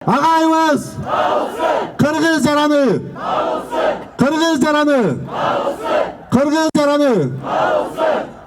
Агайыбыз кыргыз жараны, кыргыз жараны, кыргыз жараны.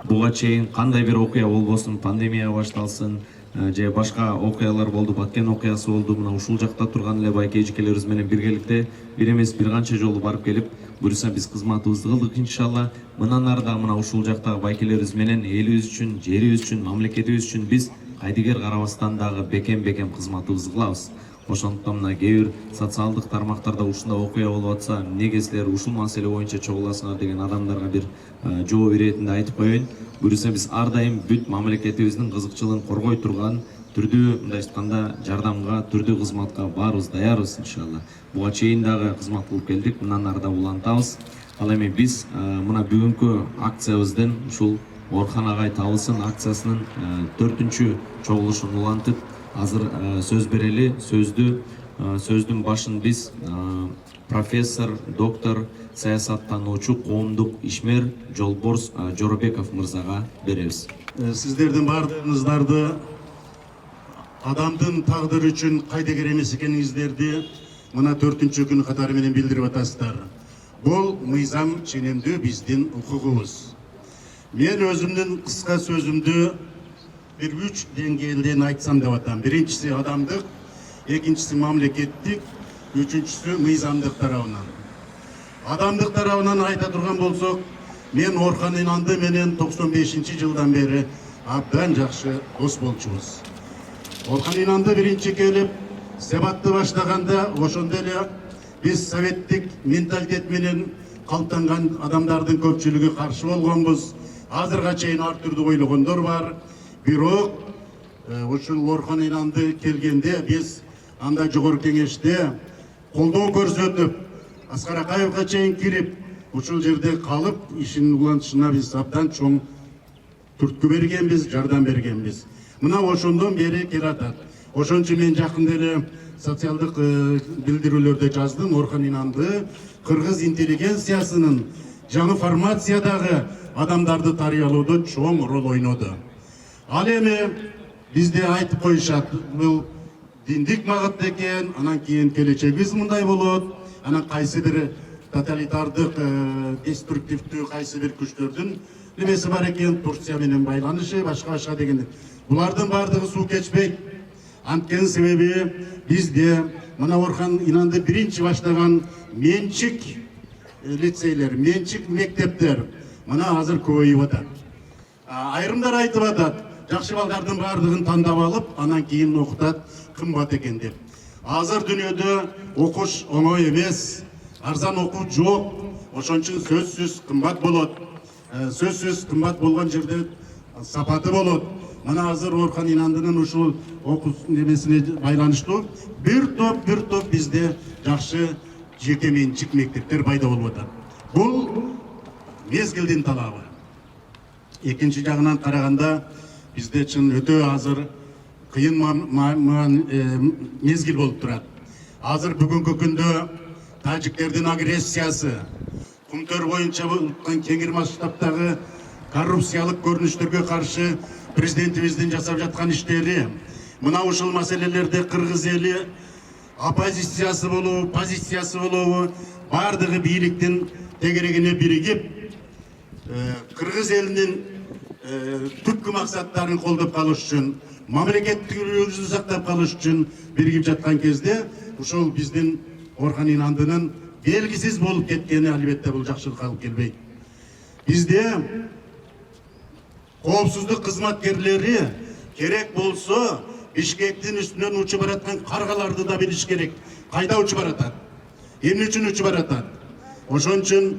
Буга чейин кандай бир окуя болбосун, пандемия башталсын же башка окуялар болду, Баткен окуясы болду, мына ушул жакта турган эле байке эжекелерибиз менен биргеликте бир эмес бир канча жолу барып келип, буюрса биз кызматыбызды кылдык иншалла. Мындан ары да мына ушул жактагы байкелерибиз менен элибиз үчүн, жерибиз үчүн, мамлекетибиз үчүн биз кайдыгер карабастан дагы бекем кызматыбызды кылабыз. Ошондуктан мына кээ бир социалдык тармактарда ушундай окуя болуп атса, эмнеге силер ушул маселе боюнча чогуласыңар деген адамдарга бир жооп иретинде айтып коеюн. Буюрса биз ар дайым бүт мамлекетибиздин кызыкчылыгын коргой турган түрдүү, мындай айтканда, жардамга, түрдүү кызматка баарыбыз даярбыз иншалла. Буга чейин дагы кызмат кылып келдик, мындан ары да улантабыз. Ал эми биз мына бүгүнкү акциябыздын ушул Орхан агай табылсын акциясынын 4-чү чогулушун улантып, азыр сөз берели. Сөздүн башын биз профессор, доктор, саясаттануучу, коомдук ишмер Жолборс Жоробеков мырзага беребиз. Сиздердин баардыгыңыздарды адамдын тагдыры үчүн кайдыгер эмес экениңиздерди мына 4-чү күн катары менен билдирип атасыздар. Бул мыйзам ченемдүү биздин укугубуз. Мен өзүмдүн кыска сөзүмдү bir 3 деңгээлден айтсам деп атам. Биринчиси адамдык, экинчиси мамлекеттик, үчүнчүсү мыйзамдык тарабынан. Адамдык тарабынан айта турган болсок, мен Орхан Инанды менен 95-жылдан бери абдан жакшы дос болчубуз. Орхан Инанды биринчи келип себатты баштаганда ошондо эле биз советтик менталитет менен калыптанган адамдардын көпчүлүгү каршы болгонбуз. Азырга чейин ар түрдүү ойлогондор бар. Бирок ушул Орхан Инанды келгенде биз анда жогорку кеңеште колдоо көрсөтүп, Аскар Акаевга чейин кирип, ушул жерде калып, ишин улантышына биз абдан чоң түрткү бергенбиз, жардам бергенбиз. Мына ошондон бери келатат. Ошончо мен жакында эле социалдык билдирүүлөрдө жаздым. Орхан Инанды кыргыз интеллигенциясынын жаңы формациядагы адамдарды тарыялоодо чоң рол ойноду. Ал эми бизде айтып коюшат, бул диндик магыт экен, анан кийин келечегибиз мындай болот, анан кайсы бир тоталитардык, деструктивдүү кайсы бир күчтөрдүн немеси бар экен, Турция менен байланышы, башка деген. Булардын бардыгы суу кечпейт. Анткени себеби бизде мына Орхан Инанды биринчи баштаган менчик лицейлер, менчик мектептер мына азыр көбөйүп атат. Айрымдар айтып атат, жакшы балдардын бардыгын тандап алып, анан кийин окутат, кымбат экен деп. Азыр дүйнөдө окуш оңой эмес, арзан окуу жок. Ошон үчүн сөзсүз кымбат болот. Сөзсүз кымбат болгон жерде сапаты болот. Мына азыр Орхан Инандынын ушул окуу немесине байланыштуу бир топ бизде жакшы жеке менчик мектептер пайда болуп атат. Бул мезгилдин талабы. Экинчи жагынан караганда бизде чын өтө азыр кыйын мезгил болуп турат. Азыр бүгүнкү күндө тажиктердин агрессиясы, кумтөр боюнча кеңир масштабтагы коррупциялык көрүнүштөргө каршы президентибиздин жасап жаткан иштери, мына ушул маселелерде кыргыз эли оппозициясы болобу, позициясы болобу, бардыгы бийликтин тегерегине биригип, кыргыз элинин түпкү максаттарын колдоп калыш үчүн, мамлекеттүүлүгүбүздү сактап калыш үчүн биригип жаткан кезде, ушул биздин Орхан Инандынын белгисиз болуп кеткени албетте бул жакшылыкка алып келбейт. Бизде коопсуздук кызматкерлери керек болсо Бишкектин үстүнөн учуп бараткан каргаларды да билиш керек. Кайда учуп баратат? Эмне үчүн учуп баратат? Ошон үчүн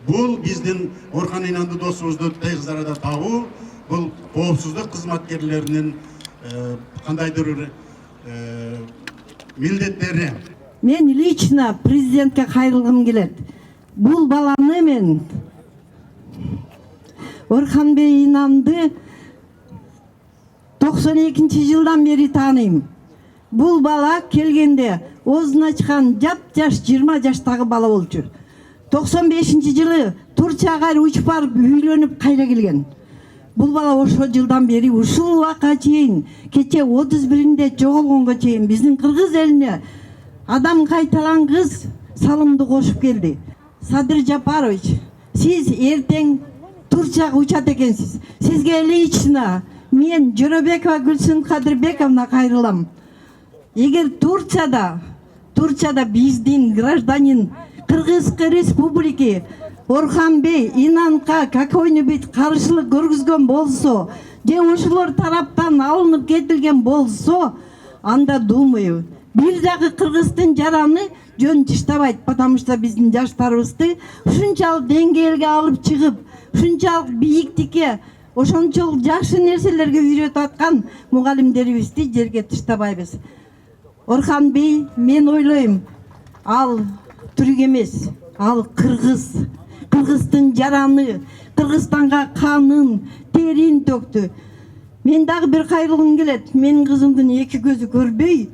бул биздин Орхан Инанды досубузду тез арада табуу, бул коопсуздук кызматкерлеринин кандайдыр милдеттери. Мен лично президентке кайрылгым келет. Бул баланы мен Орханбей Инанды 92-жылдан бери тааныйм. Бул бала келгенде оозун ачкан жап-жаш 20 жаштагы бала болчу. 95-жылы Турцияга учуп барып үйлөнүп кайра келген. Бул бала ошол жылдан бери ушул убакка чейин кече 31-inde жоголгонго чейин биздин кыргыз элине адам кайтарган кыз салымды кошуп келди. Садыр Жапарович, сиз эртең Турцияга учат экенсиз. Сизге лично мен Жөрөбекова Гүлсүн Кадырбековна кайрылам. Эгер Турцияда биздин гражданин Кыргызской республики Орханбей инанка какой нибудь каршылык көргүзгөн болсо, же ошолор тараптан алынып кетилген болсо, анда думаю, бир дагы Кыргыздын жараны жөн тиштабайт, потому что биздин жаштарыбызды ушунчалык деңгээлге алып чыгып, ушунчалык бийиктикке, ошончолук жакшы нерселерге үйрөтүп аткан мугалимдерибизди жерге тыштабайбыз. Орханбей, мен ойлойм, ал түрк эмес, ал кыргыз. Кыргыздын жараны, Кыргызстанга канын, терин төктү. Мен дагы бир кайрылгым келет. Менин кызымдын эки көзү көрбөй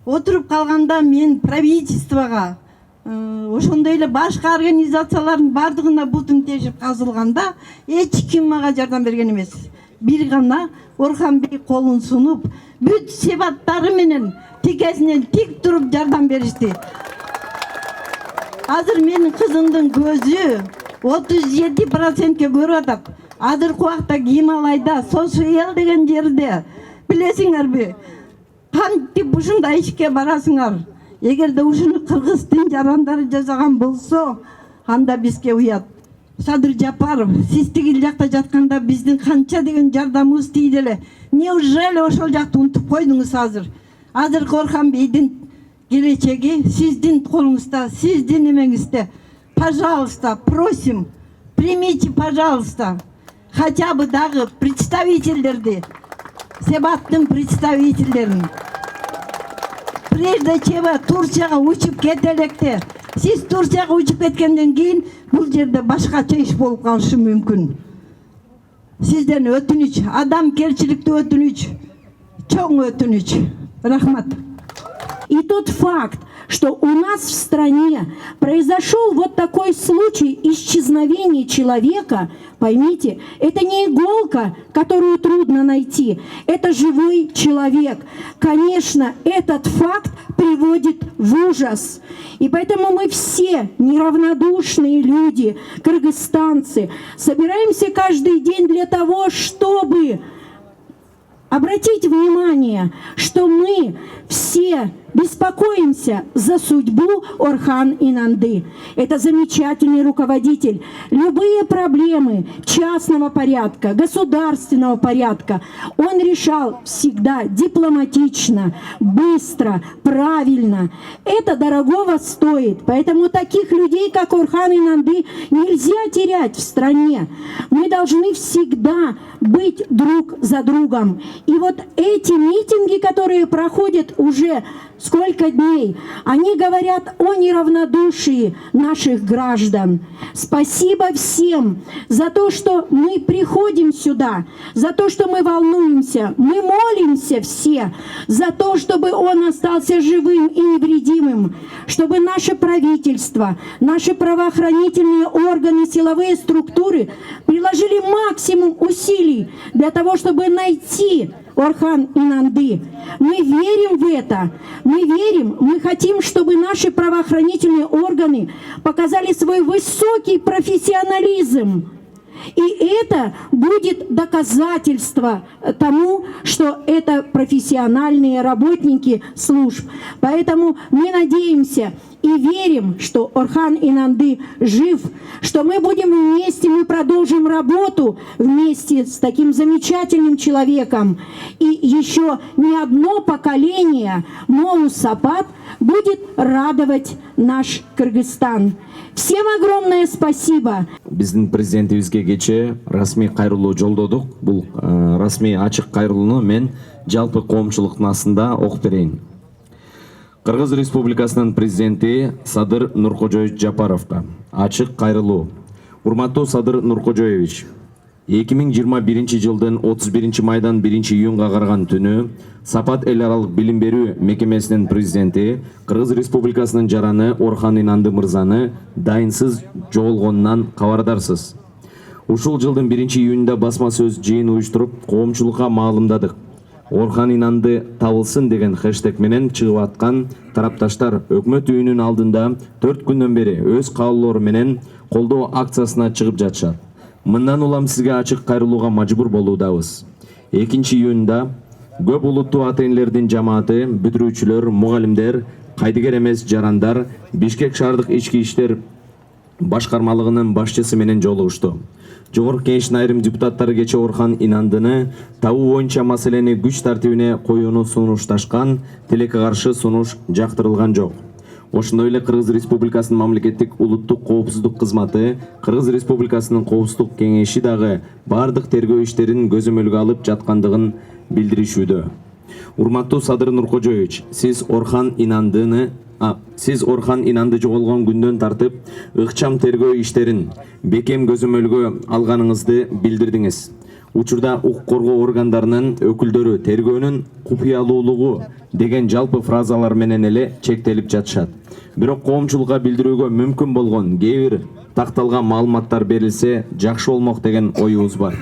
отуруп калганда мен правительствого, ошондой эле башка организациялардын бардыгына бутум тешип казылганда эч ким мага жардам берген эмес. Бир гана Орханбей колун сунуп, бүт себаттары менен тикесинен тик туруп жардам беришти. Азыр менин кызымдын көзү 37%ке көрүп атат. Азыркы убакта Гималайда, Сошиел деген жерде, билесиңерби, кантип ушундай ишке барасыңар. Эгерде ушуну кыргыздын жарандары жасаган болсо, анда бизге уят. Садыр Жапаров, сиз тигил жакта жатканда биздин канча деген жардамыбыз тийди эле. Неужели ошол жакты унутуп койдуңуз азыр? Азыркы Орханбейдин келечеги сиздин колуңузда, сиздин эмеңизде. Пожалуйста, просим, примите, пожалуйста, хотя бы дагы представительдерди, себаттын представительдерин. Прежде чем Турцияга учуп кетелекте, сиз Турцияга учуп кеткенден кийин бул жерде башкача иш болуп калышы мүмкүн. Сизден өтүнүч, адамгерчиликтүү өтүнүч, чоң өтүнүч. Рахмат. И тот факт, что у нас в стране произошел вот такой случай исчезновения человека, поймите, это не иголка, которую трудно найти, это живой человек. Конечно, этот факт приводит в ужас. И поэтому мы все неравнодушные люди, кыргызстанцы, собираемся каждый день для того, чтобы обратить внимание, что мы все беспокоимся за судьбу Орхан Инанды. Это замечательный руководитель. Любые проблемы частного порядка, государственного порядка он решал всегда дипломатично, быстро, правильно. Это дорогого стоит. Поэтому таких людей, как Орхан Инанды, нельзя терять в стране. Мы должны всегда быть друг за другом. И вот эти митинги, которые проходят уже сколько дней, они говорят о неравнодушии наших граждан. Спасибо всем за то, что мы приходим сюда, за то, что мы волнуемся, мы молимся все за то, чтобы он остался живым и невредимым, чтобы наше правительство, наши правоохранительные органы, силовые структуры приложили максимум усилий для того, чтобы найти Орхан Инанды. Мы верим в это. Мы верим, мы хотим, чтобы наши правоохранительные органы показали свой высокий профессионализм. И это будет доказательство тому, что это профессиональные работники служб. Поэтому мы надеемся и верим, что Орхан Инанды жив, что мы будем вместе, мы продолжим работу вместе с таким замечательным человеком. И еще не одно поколение Моу Сапат будет радовать наш Кыргызстан. Всем огромное спасибо. Биздин президентибизге кече расмий кайрылуу жолдодук. Бул расмий ачык кайрылууну мен жалпы коомчулуктун астында окуп берейин. Кыргыз Республикасынын президенти Садыр Нуркожоевич Жапаровго ачык кайрылуу. Урматтуу Садыр Нуркожоевич, 2021 жылдын 31 майдан 1 июнга караган түнү Сапат эл аралык билим берүү мекемесинин президенти Кыргыз Республикасынын жараны Орхан Инанды мырзаны дайынсыз жоголгонунан кабардарсыз. Ушул жылдын 1-июнунда басма сөз жыйын уюштуруп, коомчулукка маалымдадык. Орхан Инанды табылсын деген хэштег менен чыгып аткан тарапташтар өкмөт үйүнүн алдында 4 күндөн бери өз каалоолору менен колдоо акциясына чыгып жатышат. Мындан улам сизге ачык кайрылууга мажбур болуудабыз. 2-июнда көп улуттуу ата-энелердин жамааты, бүтүрүүчүлөр, мугалимдер, кайдыгер эмес жарандар Бишкек шаардык ички иштер башкармалыгынын башчысы менен жолугушту. Жогорку Кеңештин айрым депутаттары кечээ Орхан Инандыны табуу боюнча маселени күч тартибине коюуну сунушташкан, тилекке каршы сунуш жактырылган жок. Ошондой эле Кыргыз Республикасынын мамлекеттик улуттук коопсуздук кызматы, Кыргыз Республикасынын коопсуздук кеңеши дагы бардык тергөө иштерин көзөмөлгө алып жаткандыгын билдиришүүдө. Урматтуу Садыр Нуркожоевич, сиз Орхан Инанды жоголгон күндөн тартып ыкчам тергөө иштерин бекем көзөмөлгө алганыңызды билдирдиңиз. Учурда укук коргоо органдарынын өкүлдөрү тергөөнүн купуялуулугу деген жалпы фразалар менен эле чектелип жатышат. Бирок коомчулукка билдирүүгө мүмкүн болгон кээ бир такталган маалыматтар берилсе жакшы болмок деген оюбуз бар.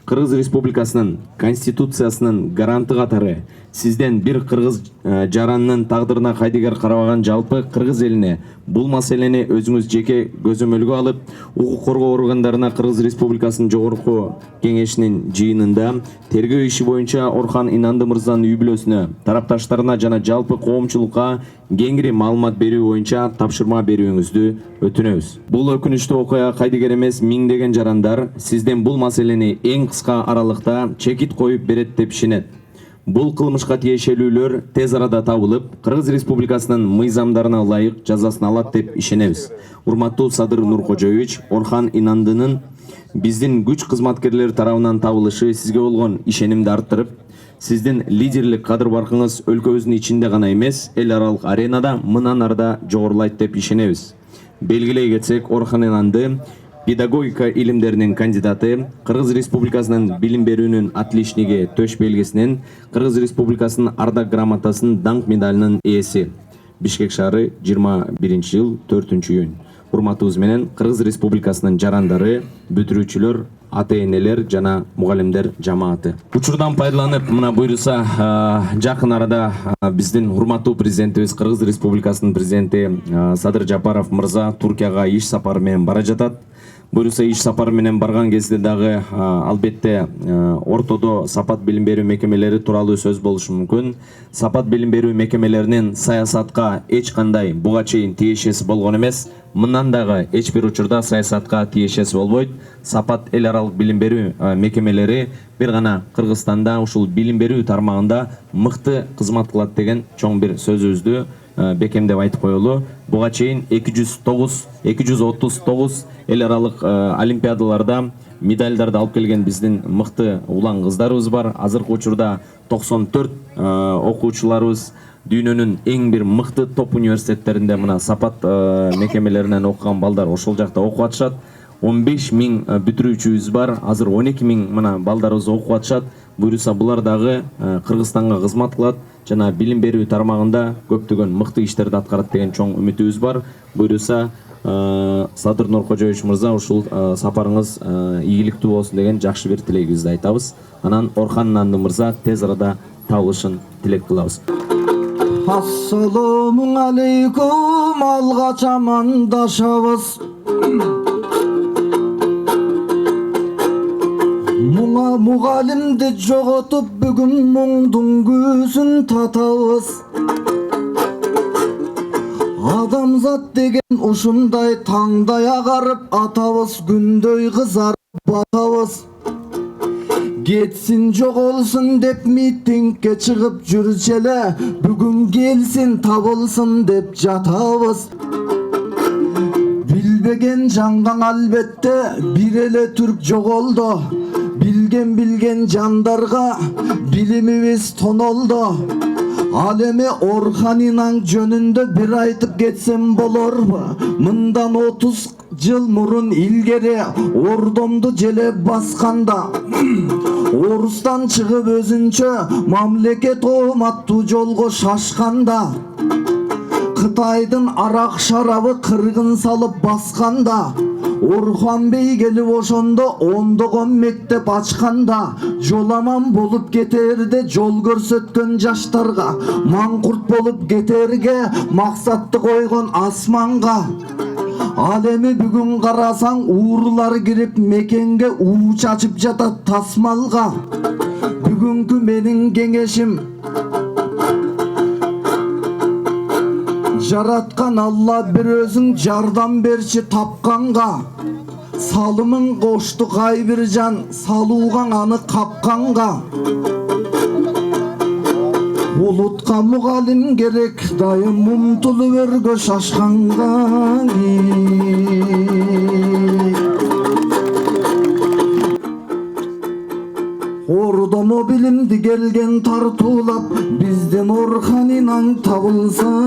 Кыргыз Республикасынын Конституциясынын гаранты катары сизден бир кыргыз жаранынын тагдырына кайдыгер карабаган жалпы кыргыз элине бул маселени өзүңүз жеке көзөмөлгө алып, укук коргоо органдарына Кыргыз Республикасынын жогорку кеңешинин жыйынында тергөө иши боюнча Орхан Инанды мырзанын үй бүлөсүнө, тарапташтарына жана жалпы коомчулукка кеңири маалымат берүү боюнча тапшырма берүүңүздү өтүнөбүз. Бул өкүнүчтүү окуяга кайдыгер эмес миңдеген жарандар сизден бул маселени эң кыска аралыкта чекит коюп берет деп ишенет. Бул кылмышка тиешелүүлөр тез арада табылып, Кыргыз Республикасынын мыйзамдарына ылайык жазасын алат деп ишенебиз. Урматтуу Садыр Нуркожоевич, Орхан Инандынын биздин күч кызматкерлери тарабынан табылышы сизге болгон ишенимди арттырып, сиздин лидерлик кадыр баркыңыз өлкөбүздүн ичинде гана эмес, эл аралык аренада мындан арда жогорулайт деп ишенебиз. Белгилей кетсек, Орхан Инанды педагогика илимдеринин кандидаты, Кыргыз Республикасынын билим берүүнүн отличниги төш белгисинен, Кыргыз Республикасынын ардак грамотасынын даңк медалынын ээси. Бишкек шаары 21-жыл 4-июнь. Урматыбыз менен Кыргыз Республикасынын жарандары, бүтүрүүчүлөр, ата-энелер жана мугалимдер жамааты. Учурдан пайдаланып, мына буйруса жакын арада биздин урматтуу президентибиз, Кыргыз Республикасынын президенти Садыр Жапаров мырза Туркияга иш сапары менен бара жатат. Буйруса иш сапары менен барган кезде дагы албетте ортодо сапат билим берүү мекемелери тууралуу сөз болушу мүмкүн. Сапат билим берүү мекемелеринин саясатка эч кандай буга чейин тиешеси болгон эмес. Мындан дагы эч бир учурда саясатка тиешеси болбойт. Сапат эл аралык билим берүү мекемелери бир гана Кыргызстанда ушул билим берүү тармагында мыкты кызмат кылат деген чоң бир сөзүбүздү бекемдеп айтып коелу. Буга чейин 239 эл аралык олимпиадаларда медальдарды алып келген биздин мыкты улан кыздарыбыз бар. Азыркы учурда 94 окуучуларыбыз дүйнөнүн эң бир мыкты топ университеттеринде мына сапат мекемелеринен окуган балдар ошол жакта окуп атышат. 15 000 бүтүрүүчүбүз бар. Азыр 12 000 мына балдарыбыз окуп атышат. Буйруса булар дагы Кыргызстанга кызмат кылат жана билим берүү тармагында көптөгөн мыкты иштерди аткарат деген чоң үмүтүбүз бар. Буйруса Садыр Нуркожоевич мырза, ушул сапарыңыз ийгиликтүү болсун деген жакшы бир тилегибизди айтабыз. Анан Орхан Инанды мырза тез арада табылышын тилек кылабыз. Ассаламу алейкум, алгач амандашабыз. Мугалимди жоготуп бүгүн муңдун күүсүн татабыз. Адамзат деген ушундай таңдай агарып атабыз, күндөй кызарып батабыз. Кетсин жоголсун деп митингге чыгып жүрчү эле, бүгүн келсин табылсын деп жатабыз. Билбеген жанган албетте бир эле түрк жоголду. Билген жандарга билимибиз тонолду. Ал эми Орхан Инан жөнүндө бир айтып кетсем болорбу? Мындан 30 жыл мурун илгери ордомду желеп басканда, орустан чыгып өзүнчө мамлекет ооматтуу жолго шашканда, Кытайдын арак шарабы кыргын салып басканда, Orhan Bey gelip ошондо ондогон мектеп ачканда жоламан болуп кетерде жол көрсөткөн жаштарга, маңкурт болуп кетерге максатты койгон асманга. Ал эми бүгүн карасаң уурулар кирип мекенге уу чачып жатат тасмалга. Бүгүнкү менин кеңешим жараткан Алла бир өзүң жардам берчи тапканга. Салымын кошту кайбир жан, салуугаң аны капканга. Улутка мугалим керек, дайым умтулуп өргө шашканга. Ордомо билимди келген тартуулап, бизден Орхан Инаң табылсын.